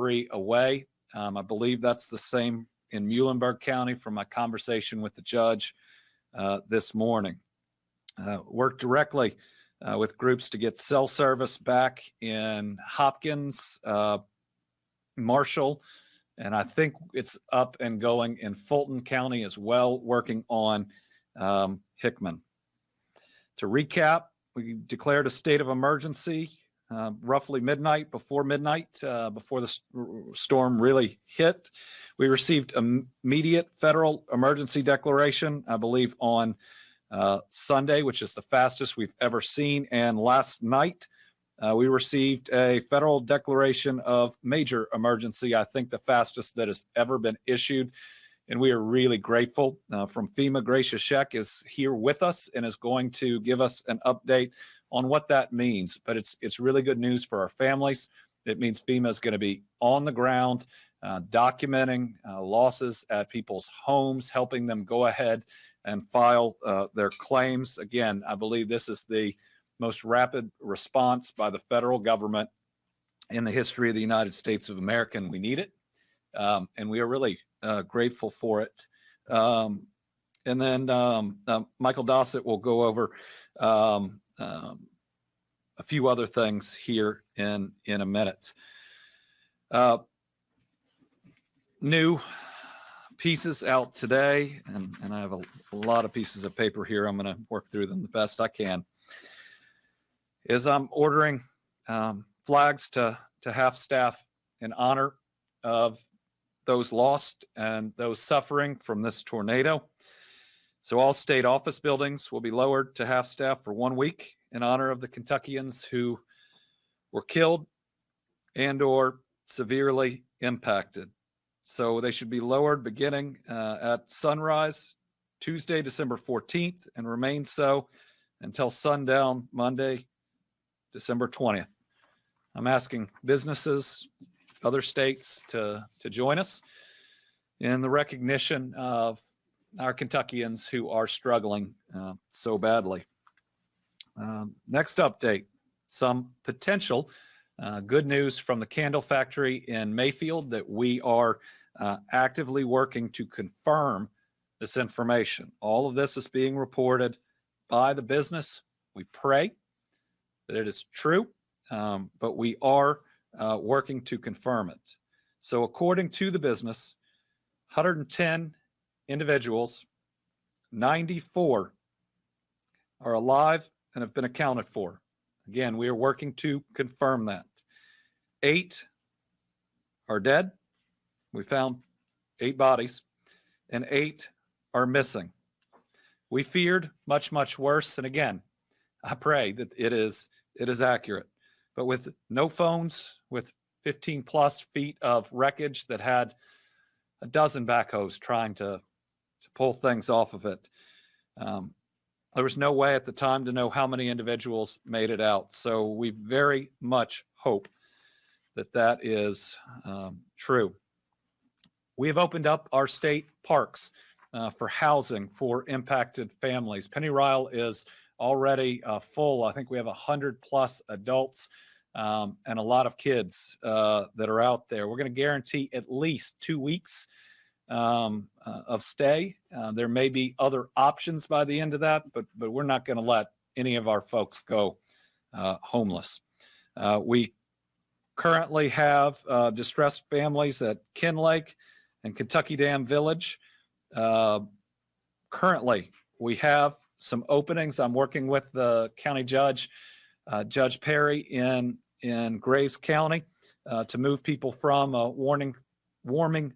recovery away. I believe that's the same in Muhlenberg County from my conversation with the judge this morning. Worked directly with groups to get cell service back in Hopkins, Marshall, and I think it's up and going in Fulton County as well, working on Hickman. To recap, we declared a state of emergency roughly before midnight, before the storm really hit. We received immediate federal emergency declaration, I believe, on Sunday, which is the fastest we've ever seen. And last night, we received a federal declaration of major emergency, I think the fastest that has ever been issued. And we are really grateful. From FEMA, Gracia Sheck is here with us and is going to give us an update on what that means. But it's really good news for our families. It means FEMA is going to be on the ground, documenting losses at people's homes, helping them go ahead and file their claims. Again, I believe this is the most rapid response by the federal government in the history of the United States of America, and we need it. And we are really grateful for it. And then Michael Dossett will go over a few other things here in a minute. New pieces out today, and I have a lot of pieces of paper here. I'm going to work through them the best I can. Is I'm ordering flags to half staff in honor of those lost and those suffering from this tornado. So all state office buildings will be lowered to half staff for 1 week in honor of the Kentuckians who were killed and or severely impacted. So they should be lowered beginning at sunrise, Tuesday, December 14th, and remain so until sundown, Monday, December 20th. I'm asking businesses, other states to join us in the recognition of our Kentuckians who are struggling so badly. Next update, some potential good news from the candle factory in Mayfield that we are actively working to confirm this information. All of this is being reported by the business. We pray that it is true, but we are working to confirm it. So according to the business, 110 individuals, 94 are alive and have been accounted for. Again, we are working to confirm that. 8 are dead. We found 8 bodies, and 8 are missing. We feared much, much worse. And again, I pray that it is accurate. But with no phones, with 15 plus feet of wreckage that had a dozen backhoes trying to pull things off of it, there was no way at the time to know how many individuals made it out. So we very much hope that is true. We have opened up our state parks for housing for impacted families. Penny Ryle is already full. I think we have 100 plus adults and a lot of kids that are out there. We're going to guarantee at least 2 weeks of stay. There may be other options by the end of that, but we're not going to let any of our folks go homeless. We currently have distressed families at Kinlake and Kentucky Dam Village. Currently, we have some openings. I'm working with the county judge, Judge Perry in Graves County, to move people from a warming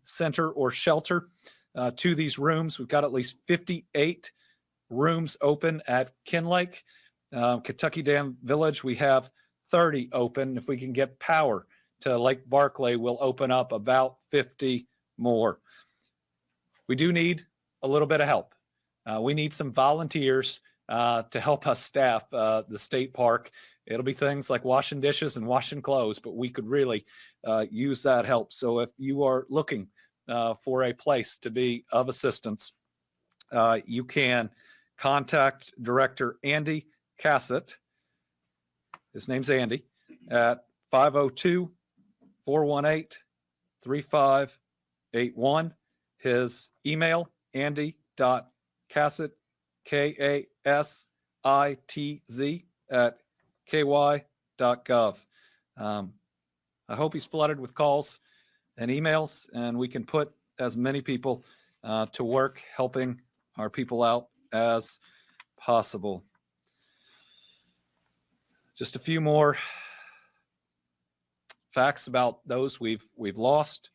center or shelter to these rooms. We've got at least 58 rooms open at Kinlake. Kentucky Dam Village, we have 30 open. If we can get power to Lake Barclay, we'll open up about 50 more. We do need a little bit of help. We need some volunteers to help us staff the state park. It'll be things like washing dishes and washing clothes, but we could really use that help. So if you are looking for a place to be of assistance, you can contact Director Andy Cassett. His name's Andy, at 502-418-8255. 3581. His email, andy.cassett, KASITZ, at ky.gov. I hope he's flooded with calls and emails, and we can put as many people to work helping our people out as possible. Just a few more facts about those we've lost.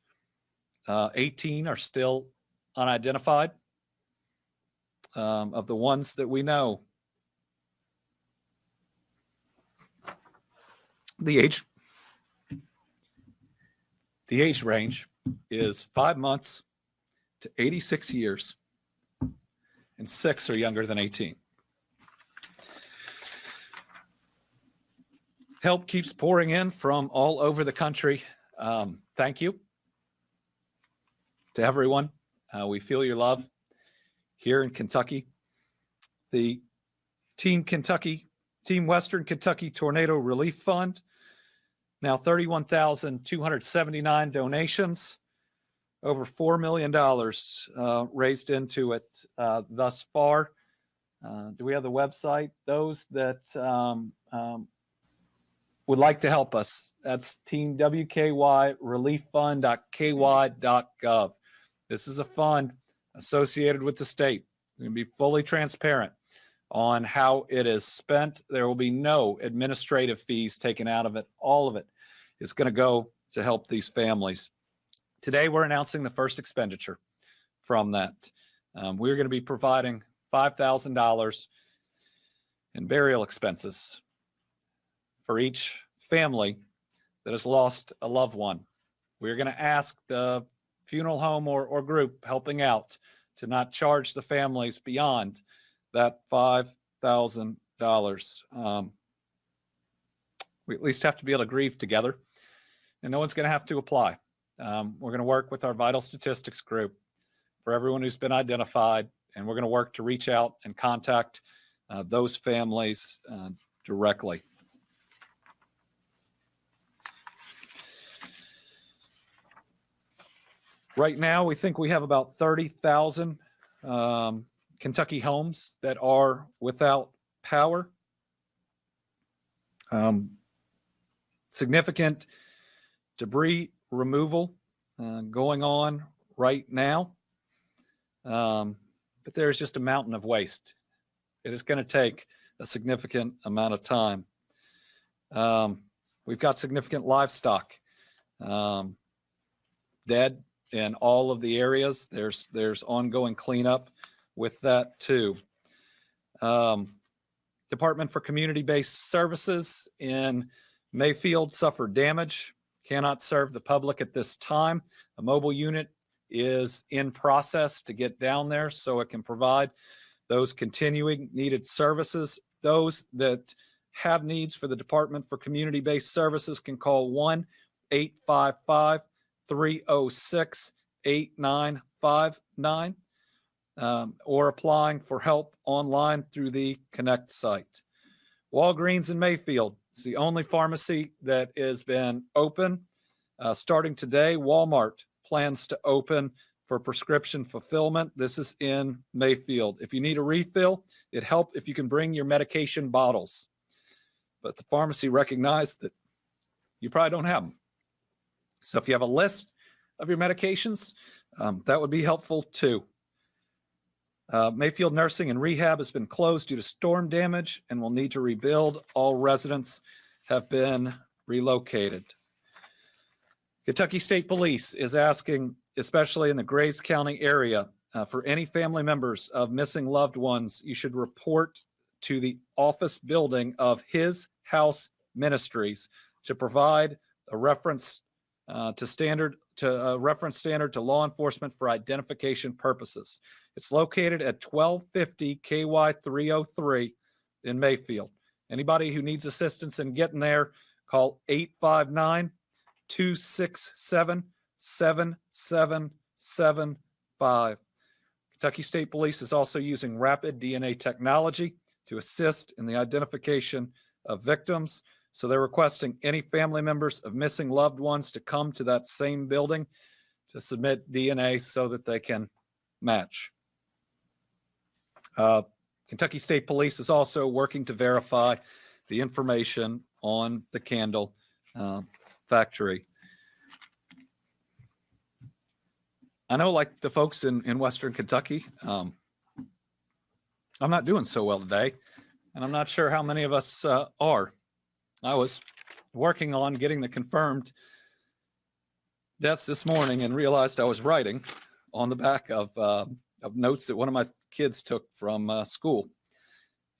18 are still unidentified. Of the ones that we know, the age range is 5 months to 86 years, and 6 are younger than 18. Help keeps pouring in from all over the country. Thank you to everyone. We feel your love here in Kentucky. The Team Western Kentucky Tornado Relief Fund, now 31,279 donations, over $4 million raised into it thus far. Do we have the website? Those that would like to help us, that's teamwkyrelieffund.ky.gov. This is a fund associated with the state. It's going to be fully transparent on how it is spent. There will be no administrative fees taken out of it. All of it is going to go to help these families. Today, we're announcing the first expenditure from that. We're going to be providing $5,000 in burial expenses for each family that has lost a loved one. We're going to ask the funeral home or group helping out to not charge the families beyond that $5,000. We at least have to be able to grieve together, and no one's going to have to apply. We're going to work with our vital statistics group for everyone who's been identified, and we're going to work to reach out and contact those families directly. Right now, we think we have about 30,000 Kentucky homes that are without power. Significant debris removal going on right now. But there's just a mountain of waste. It is going to take a significant amount of time. We've got significant livestock dead in all of the areas. There's ongoing cleanup with that too. Department for Community-Based Services in Mayfield suffered damage, cannot serve the public at this time. A mobile unit is in process to get down there so it can provide those continuing needed services. Those that have needs for the Department for Community-Based Services can call 1-855-306-8959 or applying for help online through the Connect site. Walgreens in Mayfield is the only pharmacy that has been open. Starting today, Walmart plans to open for prescription fulfillment. This is in Mayfield. If you need a refill, it helps if you can bring your medication bottles. But the pharmacy recognized that you probably don't have them. So if you have a list of your medications, that would be helpful too. Mayfield Nursing and Rehab has been closed due to storm damage and will need to rebuild. All residents have been relocated. Kentucky State Police is asking, especially in the Graves County area, for any family members of missing loved ones, you should report to the office building of His House Ministries to provide a reference standard to law enforcement for identification purposes. It's located at 1250 KY 303 in Mayfield. Anybody who needs assistance in getting there, call 859-267-7775. Kentucky State Police is also using rapid DNA technology to assist in the identification of victims. So they're requesting any family members of missing loved ones to come to that same building to submit DNA so that they can match. Kentucky State Police is also working to verify the information on the candle factory. I know, like the folks in Western Kentucky, I'm not doing so well today, and I'm not sure how many of us are. I was working on getting the confirmed deaths this morning and realized I was writing on the back of notes that one of my kids took from school.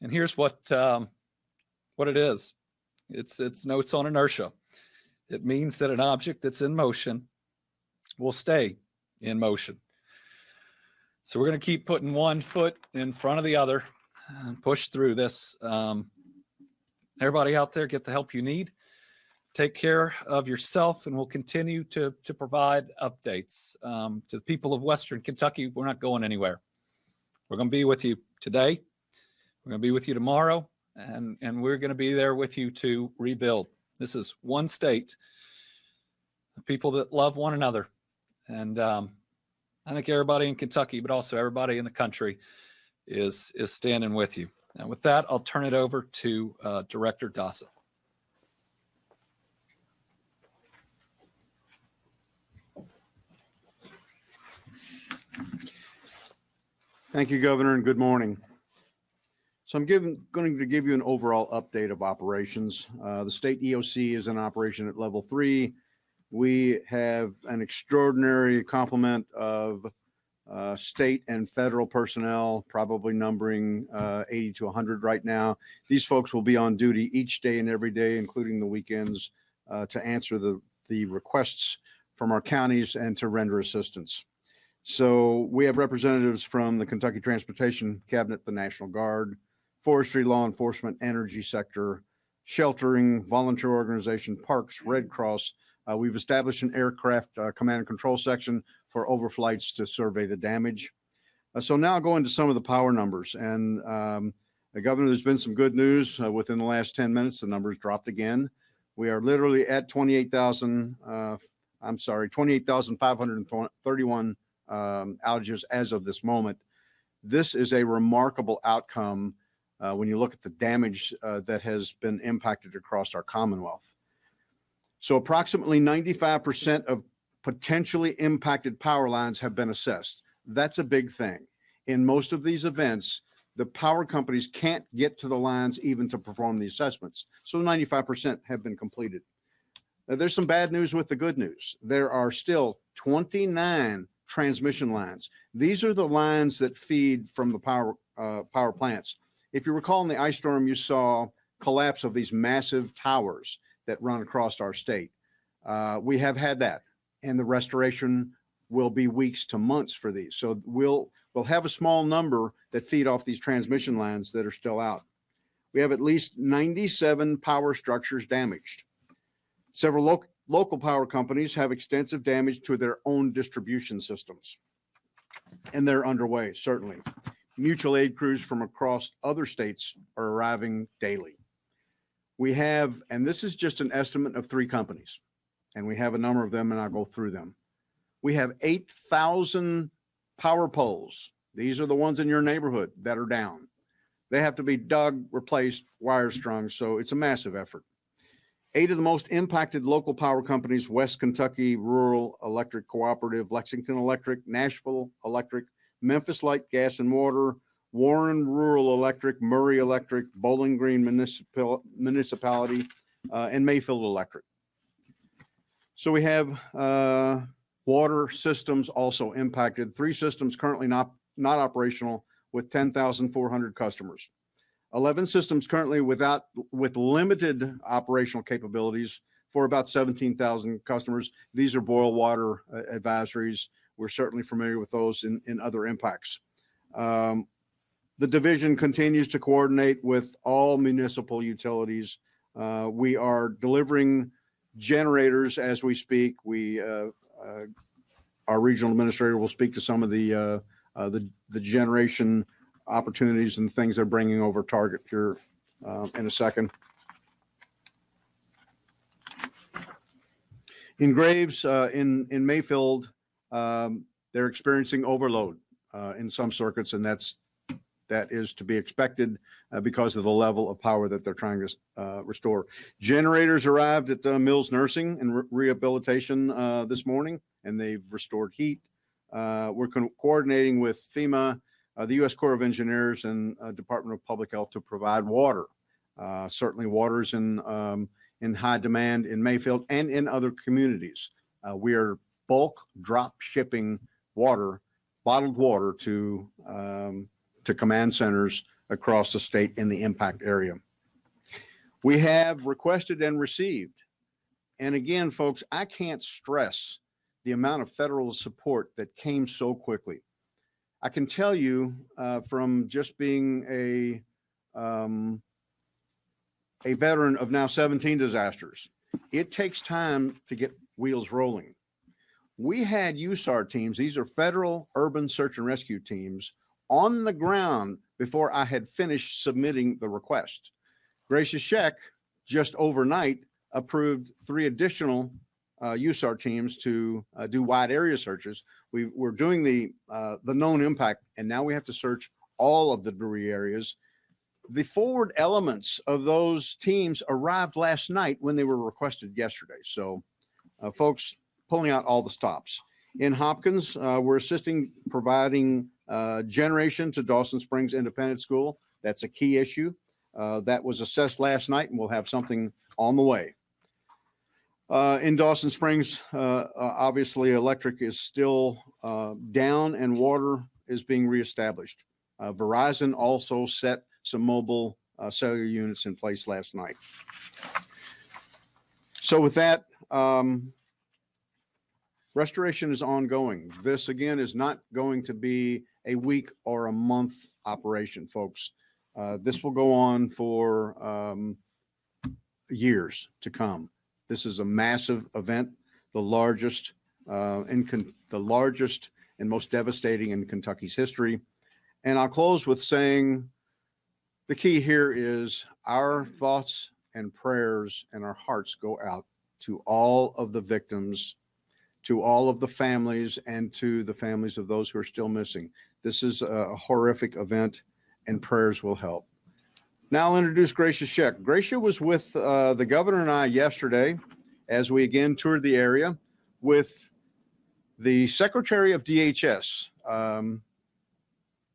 And here's what it is. It's notes on inertia. It means that an object that's in motion will stay in motion. So we're going to keep putting one foot in front of the other and push through this. Everybody out there, get the help you need. Take care of yourself, and we'll continue to provide updates to the people of Western Kentucky. We're not going anywhere. We're going to be with you today. We're going to be with you tomorrow, and we're going to be there with you to rebuild. This is one state, people that love one another. And I think everybody in Kentucky, but also everybody in the country is standing with you. And with that, I'll turn it over to Director Dasa. Thank you, Governor, and good morning. So I'm going to give you an overall update of operations. The state EOC is in operation at level 3. We have an extraordinary complement of state and federal personnel, probably numbering 80 to 100 right now. These folks will be on duty each day and every day, including the weekends, to answer the requests from our counties and to render assistance. So we have representatives from the Kentucky Transportation Cabinet, the National Guard, Forestry, Law Enforcement, Energy Sector, Sheltering, Volunteer Organization, Parks, Red Cross. We've established an aircraft command and control section for overflights to survey the damage. So now I'll go into some of the power numbers. And Governor, there's been some good news within the last 10 minutes. The numbers dropped again. We are literally at 28,531 outages as of this moment. This is a remarkable outcome when you look at the damage that has been impacted across our Commonwealth. So approximately 95% of potentially impacted power lines have been assessed. That's a big thing. In most of these events, the power companies can't get to the lines even to perform the assessments. So 95% have been completed. Now, there's some bad news with the good news. There are still 29 transmission lines. These are the lines that feed from the power plants. If you recall in the ice storm, you saw collapse of these massive towers that run across our state. We have had that, and the restoration will be weeks to months for these. So we'll have a small number that feed off these transmission lines that are still out. We have at least 97 power structures damaged. Several local power companies have extensive damage to their own distribution systems, and they're underway, certainly. Mutual aid crews from across other states are arriving daily. We have, and this is just an estimate of 3 companies, and we have a number of them, and I'll go through them. We have 8,000 power poles. These are the ones in your neighborhood that are down. They have to be dug, replaced, wire strung, so it's a massive effort. 8 of the most impacted local power companies: West Kentucky Rural Electric Cooperative, Lexington Electric, Nashville Electric, Memphis Light Gas and Water, Warren Rural Electric, Murray Electric, Bowling Green Municipality, and Mayfield Electric. So we have water systems also impacted. 3 systems currently not operational with 10,400 customers. 11 systems currently with limited operational capabilities for about 17,000 customers. These are boil water advisories. We're certainly familiar with those in other impacts. The division continues to coordinate with all municipal utilities. We are delivering generators as we speak. Our regional administrator will speak to some of the generation opportunities and things they're bringing over Target here in a second. In Graves, in Mayfield, they're experiencing overload in some circuits, and that is to be expected because of the level of power that they're trying to restore. Generators arrived at Mills Nursing and Rehabilitation this morning, and they've restored heat. We're coordinating with FEMA, the U.S. Corps of Engineers, and Department of Public Health to provide water. Certainly water's in high demand in Mayfield and in other communities. We are bulk drop shipping water, bottled water to command centers across the state in the impact area. We have requested and received. And again, folks, I can't stress the amount of federal support that came so quickly. I can tell you from just being a veteran of now 17 disasters, it takes time to get wheels rolling. We had USAR teams, these are federal urban search and rescue teams, on the ground before I had finished submitting the request. Gracious Sheck just overnight approved 3 additional USAR teams to do wide area searches. We're doing the known impact, and now we have to search all of the debris areas. The forward elements of those teams arrived last night when they were requested yesterday. So folks, pulling out all the stops. In Hopkins, we're assisting providing generation to Dawson Springs Independent School. That's a key issue. That was assessed last night, and we'll have something on the way. In Dawson Springs, obviously electric is still down and water is being reestablished. Verizon also set some mobile cellular units in place last night. So with that, restoration is ongoing. This again is not going to be a week or a month operation, folks. This will go on for years to come. This is a massive event, the largest and most devastating in Kentucky's history. And I'll close with saying the key here is our thoughts and prayers and our hearts go out to all of the victims, to all of the families, and to the families of those who are still missing. This is a horrific event, and prayers will help. Now I'll introduce Gracia Sheck. Gracia was with the governor and I yesterday as we again toured the area with the Secretary of DHS,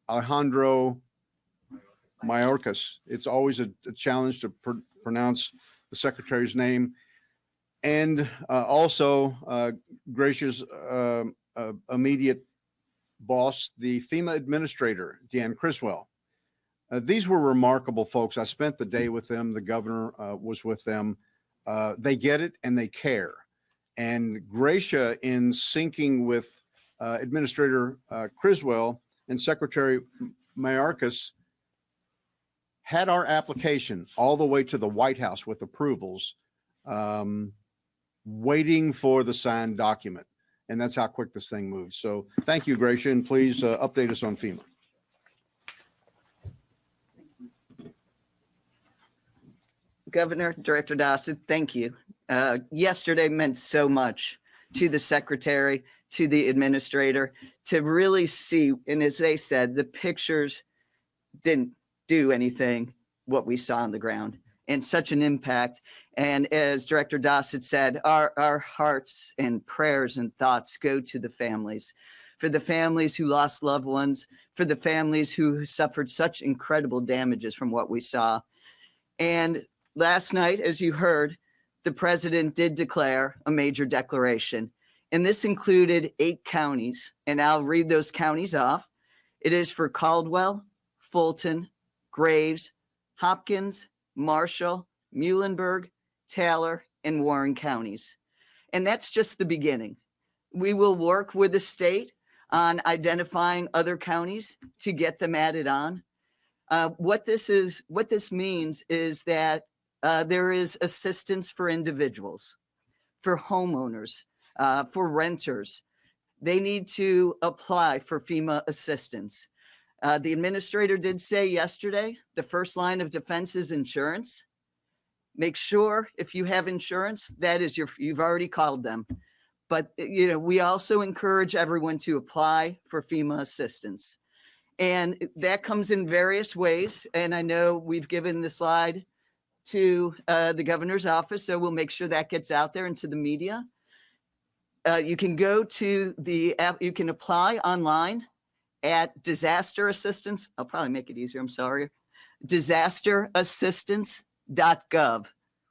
Alejandro Mayorkas. It's always a challenge to pronounce the secretary's name. And also Gracia's immediate boss, the FEMA administrator, Dan Criswell. These were remarkable folks. I spent the day with them. The governor was with them. They get it and they care. And Gracia, in syncing with Administrator Criswell and Secretary Mayorkas, had our application all the way to the White House with approvals, waiting for the signed document. And that's how quick this thing moves. So thank you, Gracia, and please update us on FEMA. Governor, Director Dossett, thank you. Yesterday meant so much to the secretary, to the administrator, to really see, and as they said, the pictures didn't do anything what we saw on the ground, and such an impact. And as Director Dossett said, our hearts and prayers and thoughts go to the families, for the families who lost loved ones, for the families who suffered such incredible damages from what we saw. And last night, as you heard, the president did declare a major declaration, and this included 8 counties, and I'll read those counties off. It is for Caldwell, Fulton, Graves, Hopkins, Marshall, Muhlenberg, Taylor, and Warren counties. And that's just the beginning. We will work with the state on identifying other counties to get them added on. What this means is that there is assistance for individuals, for homeowners, for renters. They need to apply for FEMA assistance. The administrator did say yesterday, the first line of defense is insurance. Make sure if you have insurance, that is you've already called them. But, we also encourage everyone to apply for FEMA assistance. And that comes in various ways. And I know we've given the slide to the governor's office, so we'll make sure that gets out there into the media. You can go to the app, you can apply online at disaster assistance. I'll probably make it easier, I'm sorry. Disasterassistance.gov.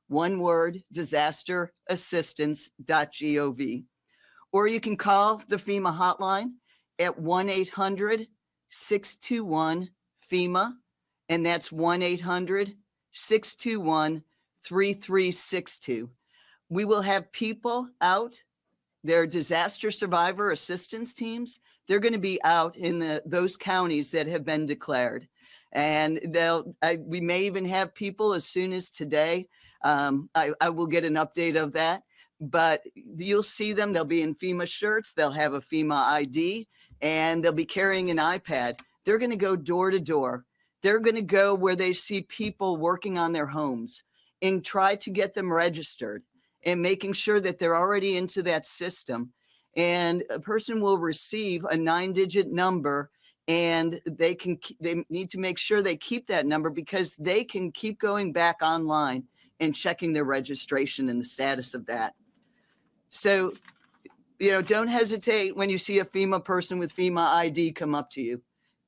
One word, disasterassistance.gov. Or you can call the FEMA hotline at 1-800-621-FEMA, and that's 1-800-621-3362. We will have people out, their disaster survivor assistance teams. They're going to be out in those counties that have been declared. And we may even have people as soon as today. I will get an update of that, but you'll see them. They'll be in FEMA shirts. They'll have a FEMA ID, and they'll be carrying an iPad. They're going to go door to door. They're going to go where they see people working on their homes and try to get them registered and making sure that they're already into that system. And a person will receive a 9-digit number, and they need to make sure they keep that number because they can keep going back online and checking their registration and the status of that. So, don't hesitate when you see a FEMA person with FEMA ID come up to you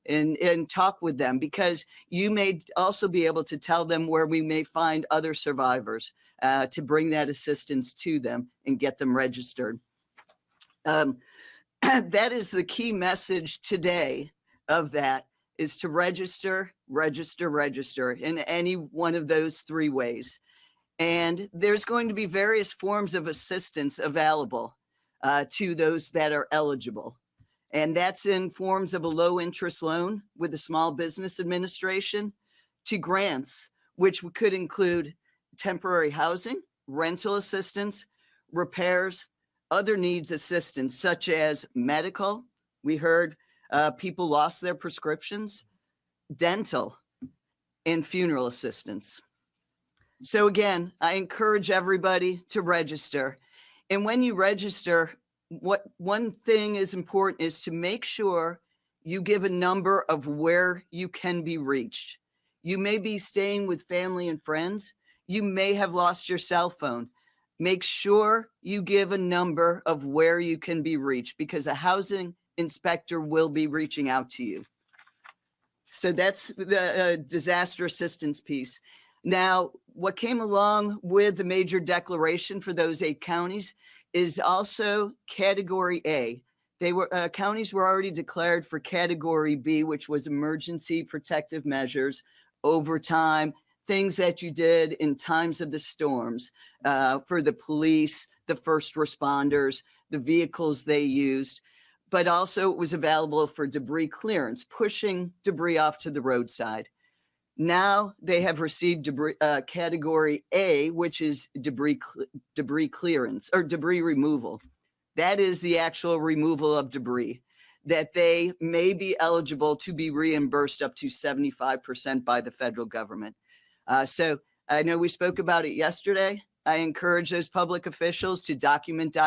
and talk with them, because you may also be able to tell them where we may find other survivors to bring that assistance to them and get them registered. That is the key message today of that, is to register, register, register in any one of those 3 ways. And there's going to be various forms of assistance available to those that are eligible. And that's in forms of a low interest loan with the Small Business Administration to grants, which could include temporary housing, rental assistance, repairs, other needs assistance, such as medical. We heard people lost their prescriptions, dental, and funeral assistance. So again, I encourage everybody to register. And when you register, one thing is important is to make sure you give a number of where you can be reached. You may be staying with family and friends. You may have lost your cell phone. Make sure you give a number of where you can be reached, because a housing inspector will be reaching out to you. So that's the disaster assistance piece. Now, what came along with the major declaration for those 8 counties is also Category A. Counties were already declared for Category B, which was emergency protective measures, overtime, things that you did in times of the storms, for the police, the first responders, the vehicles they used, but also it was available for debris clearance, pushing debris off to the roadside. Now they have received Category A, which is debris clearance or debris removal. That is the actual removal of debris, that they may be eligible to be reimbursed up to 75% by the federal government. So I know we spoke about it yesterday. I encourage those public officials to document.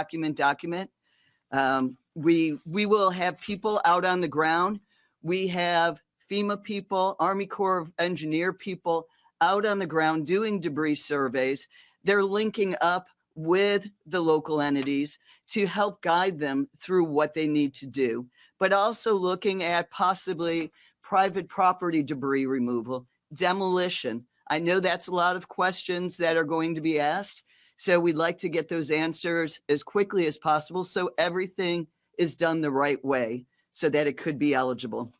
We will have people out on the ground. We have FEMA people, Army Corps of Engineer people out on the ground doing debris surveys. They're linking up with the local entities to help guide them through what they need to do, but also looking at possibly private property debris removal, demolition. I know that's a lot of questions that are going to be asked. So we'd like to get those answers as quickly as possible so everything is done the right way so that it could be eligible.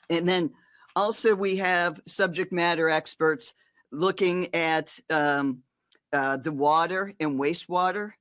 And then also we have subject matter experts looking at the water and wastewater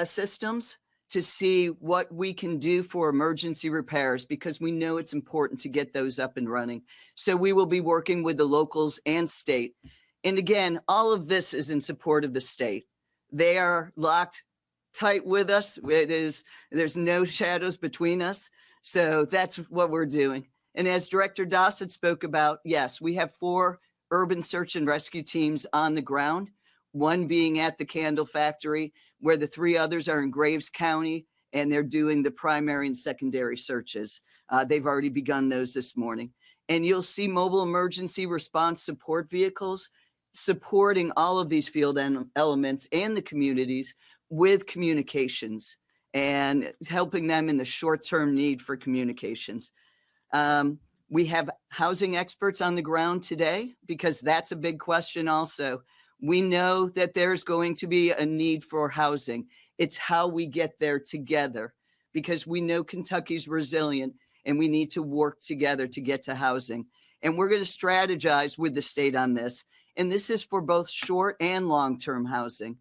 systems to see what we can do for emergency repairs, because we know it's important to get those up and running. So we will be working with the locals and state. And again, all of this is in support of the state. They are locked tight with us. There's no shadows between us. So that's what we're doing. And as Director Dossett spoke about, yes, we have 4 urban search and rescue teams on the ground, one being at the Candle Factory, where the 3 others are in Graves County, and they're doing the primary and secondary searches. They've already begun those this morning. And you'll see mobile emergency response support vehicles supporting all of these field elements and the communities with communications and helping them in the short-term need for communications. We have housing experts on the ground today because that's a big question also. We know that there's going to be a need for housing. It's how we get there together, because we know Kentucky's resilient and we need to work together to get to housing. And we're going to strategize with the state on this. And this is for both short and long-term housing.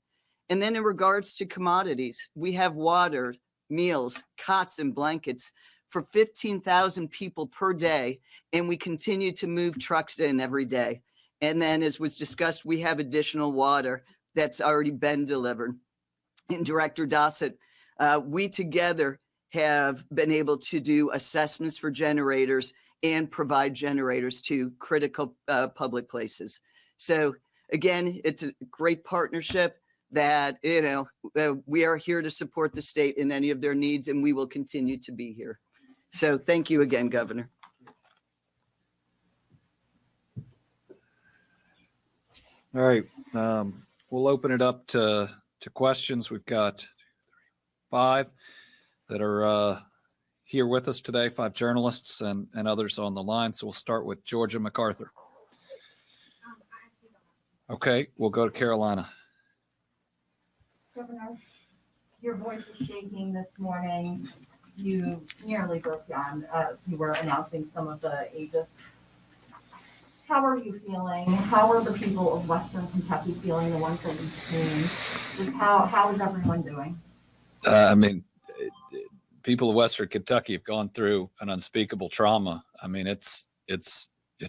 And then in regards to commodities, we have water, meals, cots, and blankets for 15,000 people per day. And we continue to move trucks in every day. And then, as was discussed, we have additional water that's already been delivered. And Director Dossett, we together have been able to do assessments for generators and provide generators to critical public places. So again, it's a great partnership that, we are here to support the state in any of their needs, and we will continue to be here. So thank you again, Governor. All right, we'll open it up to questions. We've got 5 that are here with us today, 5 journalists and others on the line. So we'll start with Georgia MacArthur. Okay, we'll go to Carolina. Governor, your voice is shaking this morning. You nearly broke down. You were announcing some of the ages. How are you feeling? How are the people of Western Kentucky feeling, the ones that you've seen? Just how is everyone doing? People of Western Kentucky have gone through an unspeakable trauma. I mean, it's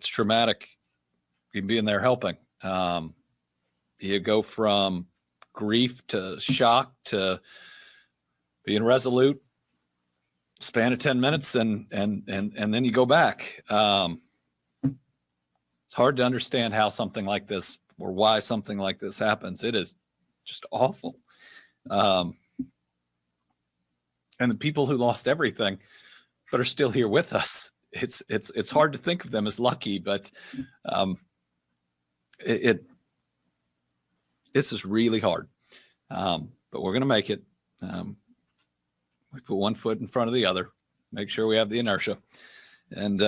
traumatic. You being there helping. You go from grief to shock to being resolute, span of 10 minutes, and then you go back. It's hard to understand how something like this, or why something like this happens. It is just awful. And the people who lost everything but are still here with us, it's hard to think of them as lucky, but this is really hard. But we're going to make it. We put one foot in front of the other, make sure we have the inertia, and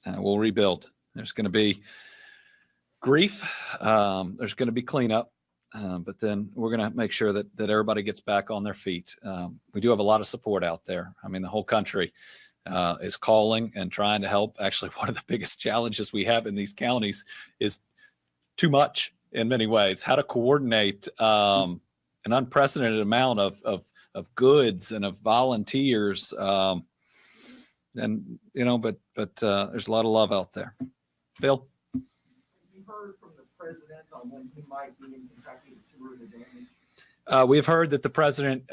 we'll rebuild. There's going to be grief. There's going to be cleanup. But then we're going to make sure that everybody gets back on their feet. We do have a lot of support out there. I mean, the whole country is calling and trying to help. Actually, one of the biggest challenges we have in these counties is too much in many ways. How to coordinate an unprecedented amount of goods and of volunteers. But there's a lot of love out there. Bill? Have you heard from the president on when he might be in Kentucky to tour the damage? We have heard that the president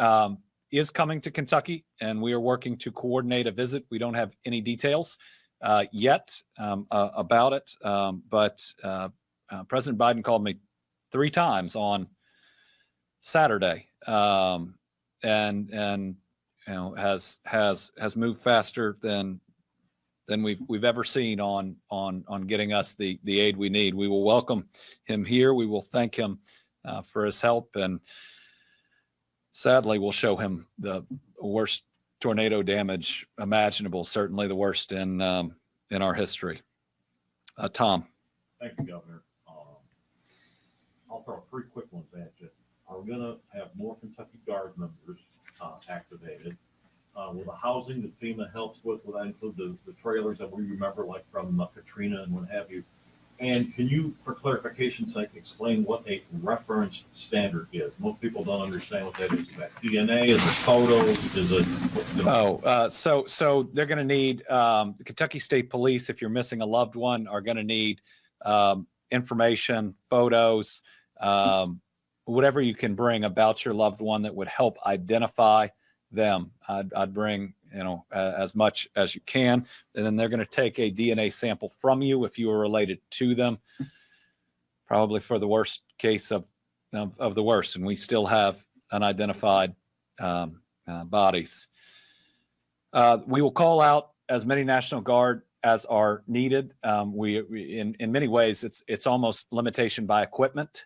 is coming to Kentucky, and we are working to coordinate a visit. We don't have any details yet about it, but President Biden called me 3 times on Saturday, and has moved faster than we've ever seen on getting us the aid we need. We will welcome him here. We will thank him for his help, and sadly, we'll show him the worst tornado damage imaginable, certainly the worst in our history. Tom. Thank you, Governor. I'll throw 3 quick ones at you. Are we going to have more Kentucky Guard members activated? Will the housing that FEMA helps with, will that include the trailers that we remember, like from Katrina and what have you? And can you, for clarification's sake, explain what a reference standard is? Most people don't understand what that is. Is that DNA? Is it photos? Is it? So they're going to need the Kentucky State Police, if you're missing a loved one, are going to need information, photos, whatever you can bring about your loved one that would help identify them. I'd bring, as much as you can, and then they're going to take a DNA sample from you if you are related to them, probably for the worst case of the worst. And we still have unidentified bodies. We will call out as many National Guard as are needed. In many ways, it's almost limitation by equipment,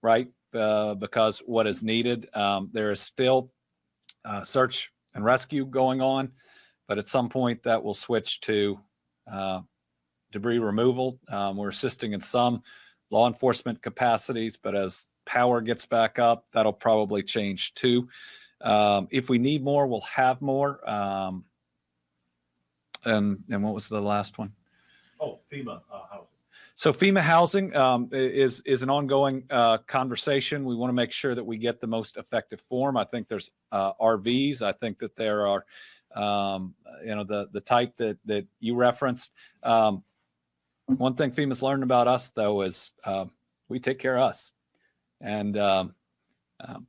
right? Because what is needed, there is still search and rescue going on, but at some point that will switch to debris removal. We're assisting in some law enforcement capacities, but as power gets back up, that'll probably change too. If we need more, we'll have more. And what was the last one? Oh, FEMA housing. So FEMA housing is an ongoing conversation. We want to make sure that we get the most effective form. I think there's RVs. I think that there are, the type that you referenced. One thing FEMA's learned about us, though, is we take care of us. And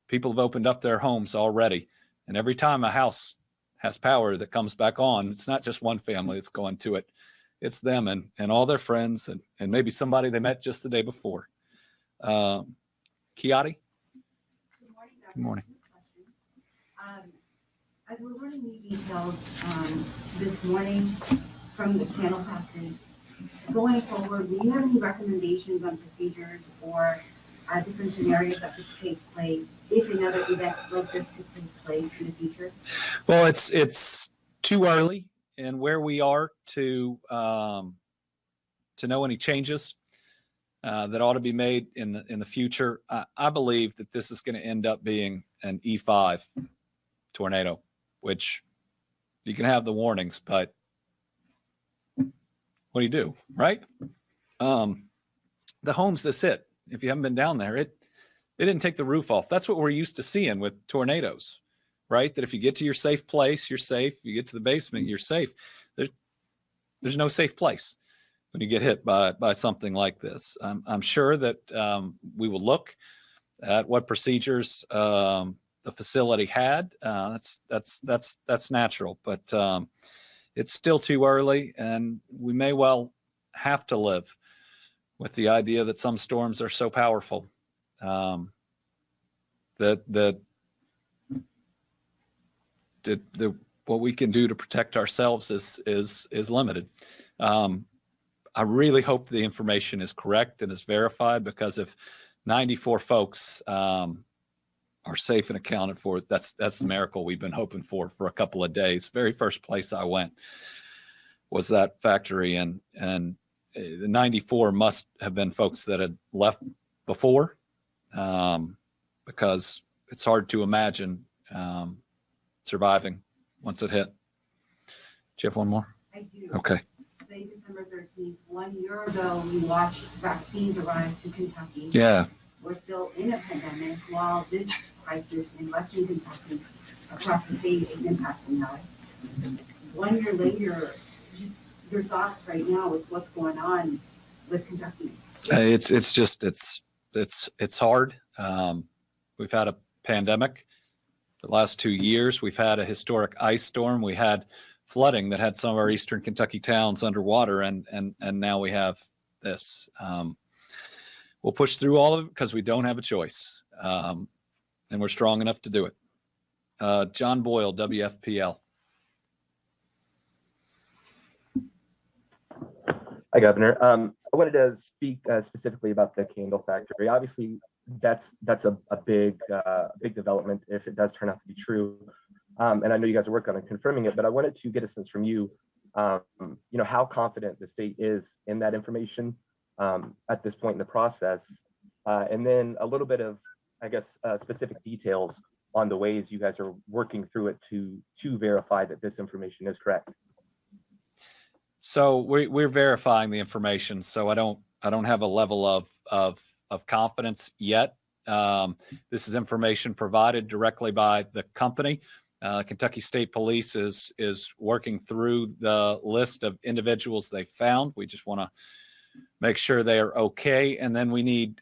people have opened up their homes already. And every time a house has power that comes back on, it's not just one family that's going to it. It's them and all their friends and maybe somebody they met just the day before. Kiati? Good morning. As we're learning new details this morning from the candle factory, going forward, do you have any recommendations on procedures or different scenarios that could take place if another event like this could take place in the future? Well, it's too early in where we are to know any changes that ought to be made in the future. I believe that this is going to end up being an E5 tornado, which you can have the warnings, but what do, right? The homes this hit, if you haven't been down there, it didn't take the roof off. That's what we're used to seeing with tornadoes, right? That if you get to your safe place, you're safe. You get to the basement, you're safe. There's no safe place when you get hit by something like this. I'm sure that we will look at what procedures the facility had. That's natural, but it's still too early, and we may well have to live with the idea that some storms are so powerful that what we can do to protect ourselves is limited. I really hope the information is correct and is verified, because if 94 folks are safe and accounted for, that's the miracle we've been hoping for a couple of days. Very first place I went was that factory, and the 94 must have been folks that had left before, because it's hard to imagine surviving once it hit. Do you have one more? I do. Okay. Today, December 13th, 1 year ago, we watched vaccines arrive to Kentucky. Yeah. We're still in a pandemic while this crisis in Western Kentucky across the state is impacting us. 1 year later, just your thoughts right now with what's going on with Kentucky. It's hard. We've had a pandemic the last 2 years. We've had a historic ice storm. We had flooding that had some of our eastern Kentucky towns underwater, and now we have this. We'll push through all of it because we don't have a choice, and we're strong enough to do it. John Boyle, WFPL. Hi, Governor. I wanted to speak specifically about the candle factory. Obviously, that's a big development if it does turn out to be true. And I know you guys are working on confirming it, but I wanted to get a sense from you, how confident the state is in that information at this point in the process, and then a little bit of, I guess, specific details on the ways you guys are working through it to verify that this information is correct. So we're verifying the information. So I don't have a level of confidence yet. This is information provided directly by the company. Kentucky State Police is working through the list of individuals they found. We just want to make sure they are okay, and then we need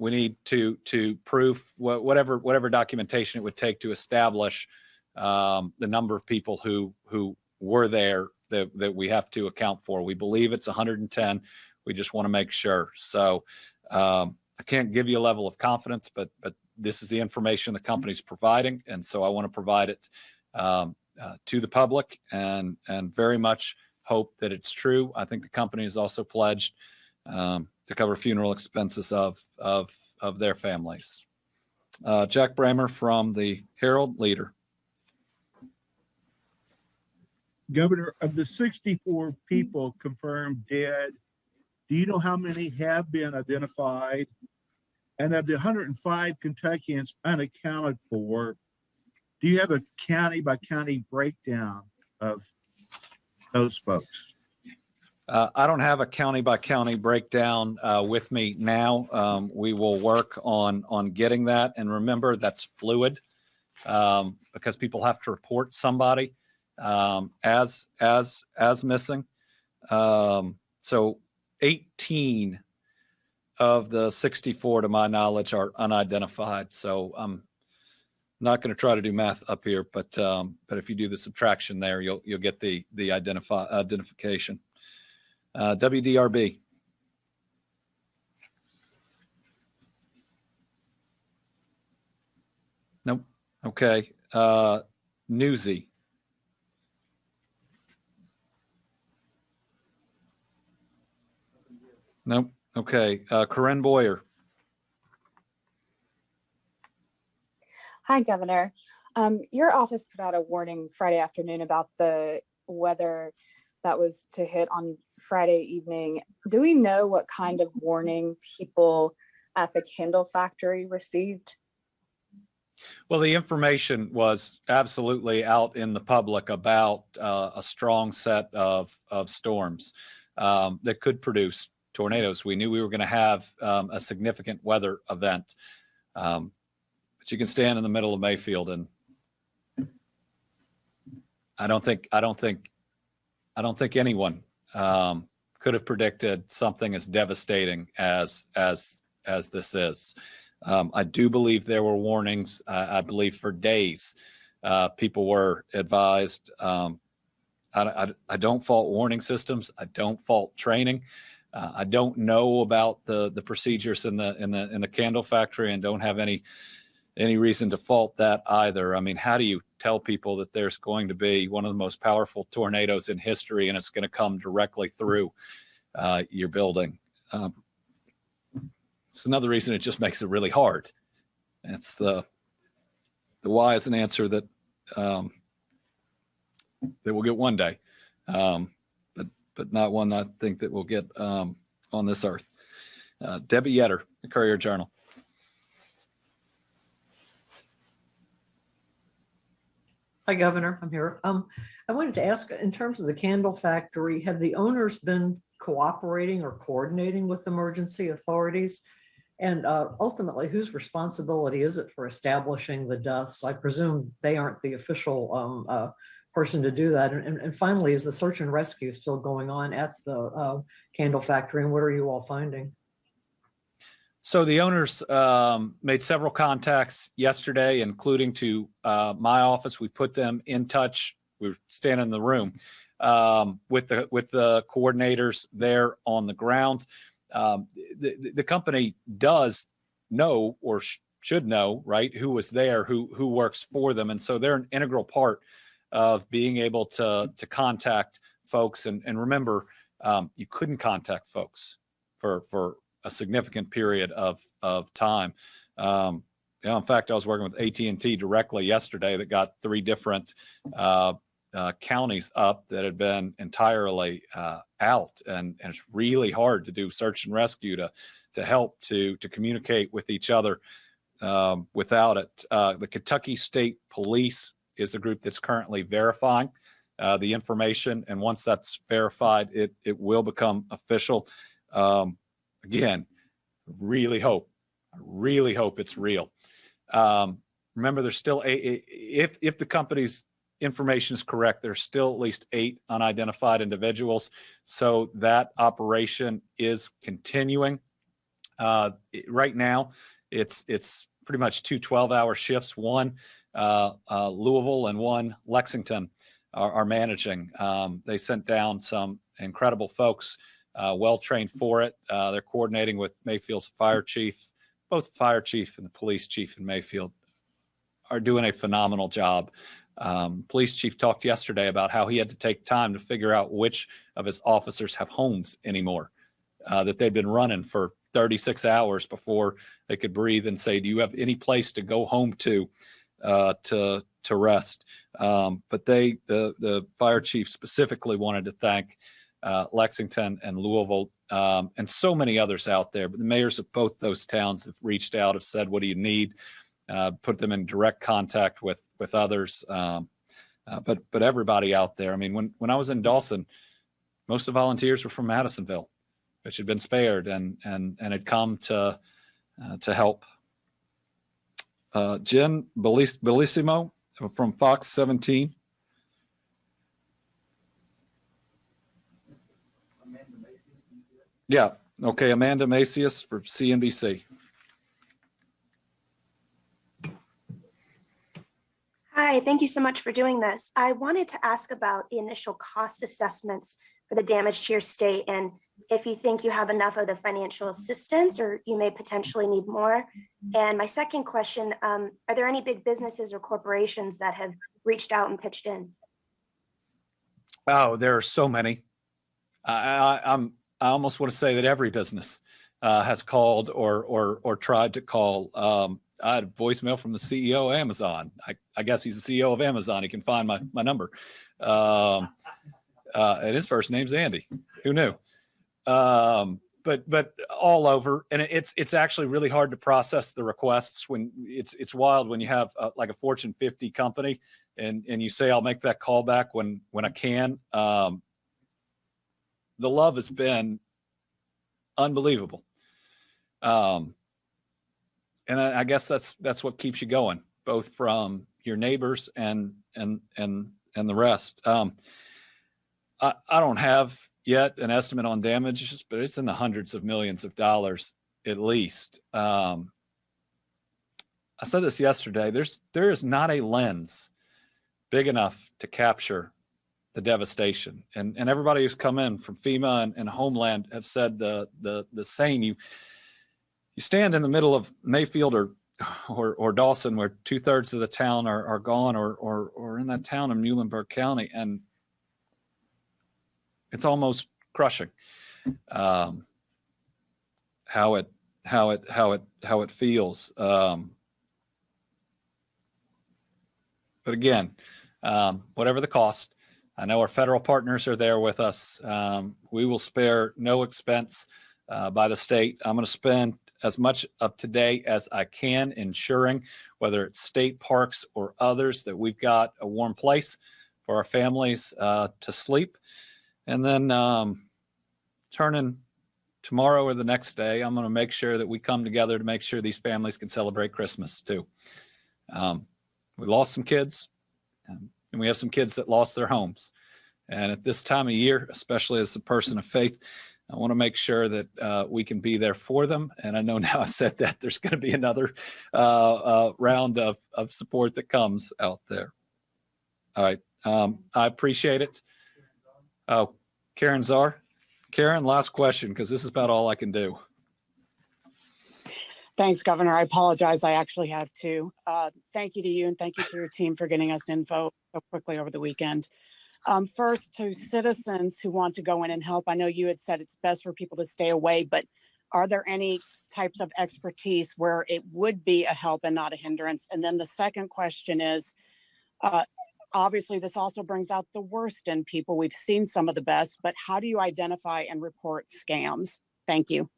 we need to proof whatever documentation it would take to establish the number of people who were there that we have to account for. We believe it's 110. We just want to make sure. So I can't give you a level of confidence, but this is the information the company's providing, and so I want to provide it to the public, and very much hope that it's true. I think the company has also pledged to cover funeral expenses of their families. Jack Bramer from the Herald Leader. Governor, of the 64 people confirmed dead, do you know how many have been identified? And of the 105 Kentuckians unaccounted for, do you have a county by county breakdown of those folks? I don't have a county by county breakdown with me now. We will work on getting that. And remember, that's fluid because people have to report somebody as missing. So 18 of the 64, to my knowledge, are unidentified. So I'm not going to try to do math up here, but if you do the subtraction there, you'll get the identification. WDRB. Nope. Okay. Newsy. Nope. Okay. Corinne Boyer. Hi, Governor. Your office put out a warning Friday afternoon about the weather that was to hit on Friday evening. Do we know what kind of warning people at the candle factory received? Well, the information was absolutely out in the public about a strong set of storms that could produce tornadoes. We knew we were going to have a significant weather event. But you can stand in the middle of Mayfield, and I don't think anyone could have predicted something as devastating as this is. I do believe there were warnings. I believe for days people were advised. I don't fault warning systems. I don't fault training. I don't know about the procedures in the candle factory, and don't have any reason to fault that either. I mean, how do you tell people that there's going to be one of the most powerful tornadoes in history and it's going to come directly through your building? It's another reason it just makes it really hard. It's the why is an answer that we'll get one day, but not one I think that we'll get on this earth. Debbie Yetter, the Courier Journal. Hi, Governor. I'm here. I wanted to ask, in terms of the candle factory, have the owners been cooperating or coordinating with emergency authorities? And ultimately, whose responsibility is it for establishing the deaths? I presume they aren't the official person to do that. And finally, is the search and rescue still going on at the candle factory? And what are you all finding? So the owners made several contacts yesterday, including to my office. We put them in touch. We were standing in the room with the coordinators there on the ground. The company does know, or should know, right, who was there, who works for them, and so they're an integral part of being able to contact folks. And remember, you couldn't contact folks for a significant period of time. In fact, I was working with AT&T directly yesterday that got 3 different counties up that had been entirely out, and it's really hard to do search and rescue to help to communicate with each other without it. The Kentucky State Police is the group that's currently verifying the information, and once that's verified, it will become official. Again, really hope it's real. Remember, there's still if the company's information is correct, there's still at least 8 unidentified individuals. So that operation is continuing. Right now, it's pretty much two 12-hour shifts. One Louisville and one Lexington are managing. They sent down some incredible folks, well trained for it. They're coordinating with Mayfield's fire chief. Both the fire chief and the police chief in Mayfield are doing a phenomenal job. Police chief talked yesterday about how he had to take time to figure out which of his officers have homes anymore, that they'd been running for 36 hours before they could breathe and say, do you have any place to go home to rest? But the fire chief specifically wanted to thank Lexington and Louisville, and so many others out there. But the mayors of both those towns have reached out, have said, what do you need? Put them in direct contact with others. But everybody out there, I mean, when I was in Dawson, most of the volunteers were from Madisonville, which had been spared and had come to help. Jen Bellissimo from Fox 17. Yeah. Okay. Amanda Macias for CNBC. Hi, thank you so much for doing this. I wanted to ask about the initial cost assessments for the damage to your state, and if you think you have enough of the financial assistance or you may potentially need more. And my second question, are there any big businesses or corporations that have reached out and pitched in? Oh, there are so many. I almost want to say that every business has called or tried to call. I had a voicemail from the CEO of Amazon. I guess he's the CEO of Amazon. He can find my number. And his first name's Andy. Who knew? But all over, and it's actually really hard to process the requests when it's wild when you have like a Fortune 50 company and you say, I'll make that call back when I can. The love has been unbelievable. And I guess that's what keeps you going, both from your neighbors and the rest. I don't have yet an estimate on damages, but it's in the hundreds of millions of dollars at least. I said this yesterday. There is not a lens big enough to capture the devastation, and everybody who's come in from FEMA and Homeland have said the same. You stand in the middle of Mayfield or Dawson, where 2/3 of the town are gone, or in that town in Muhlenberg County, and it's almost crushing. How it feels. But again, whatever the cost, I know our federal partners are there with us. We will spare no expense by the state. I'm going to spend as much of today as I can ensuring, whether it's state parks or others, that we've got a warm place for our families to sleep. And then turning tomorrow or the next day, I'm going to make sure that we come together to make sure these families can celebrate Christmas too. We lost some kids, and we have some kids that lost their homes. And at this time of year, especially as a person of faith, I want to make sure that we can be there for them. And I know now I said that there's going to be another round of support that comes out there. All right. I appreciate it. Oh, Karen Czar. Karen, last question, because this is about all I can do. Thanks, Governor. I apologize. I actually have two. Thank you to you and thank you to your team for getting us info so quickly over the weekend. First, to citizens who want to go in and help, I know you had said it's best for people to stay away, but are there any types of expertise where it would be a help and not a hindrance? And then the second question is, obviously, this also brings out the worst in people. We've seen some of the best, but how do you identify and report scams? Thank you.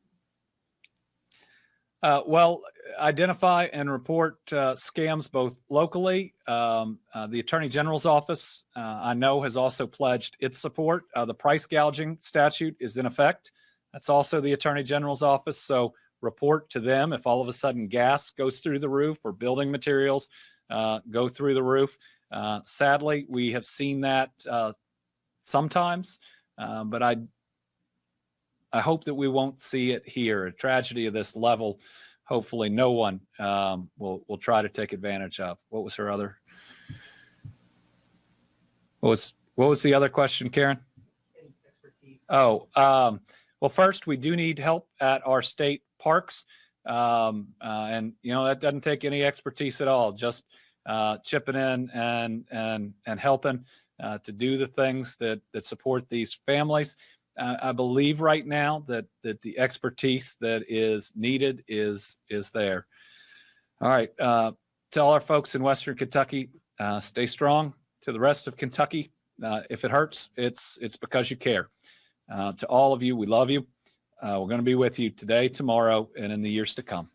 Well, identify and report scams both locally. The Attorney General's office, I know, has also pledged its support. The price gouging statute is in effect. That's also the Attorney General's office. So report to them if all of a sudden gas goes through the roof or building materials go through the roof. Sadly, we have seen that sometimes, but I I hope that we won't see it here. A tragedy of this level, hopefully no one will try to take advantage of. What was her other? What was the other question, Karen? Oh, well, first, we do need help at our state parks. And, that doesn't take any expertise at all, just chipping in and helping to do the things that support these families. I believe right now that the expertise that is needed is there. All right. To all our folks in Western Kentucky, stay strong. To the rest of Kentucky, if it hurts, it's because you care. To all of you, we love you. We're going to be with you today, tomorrow, and in the years to come.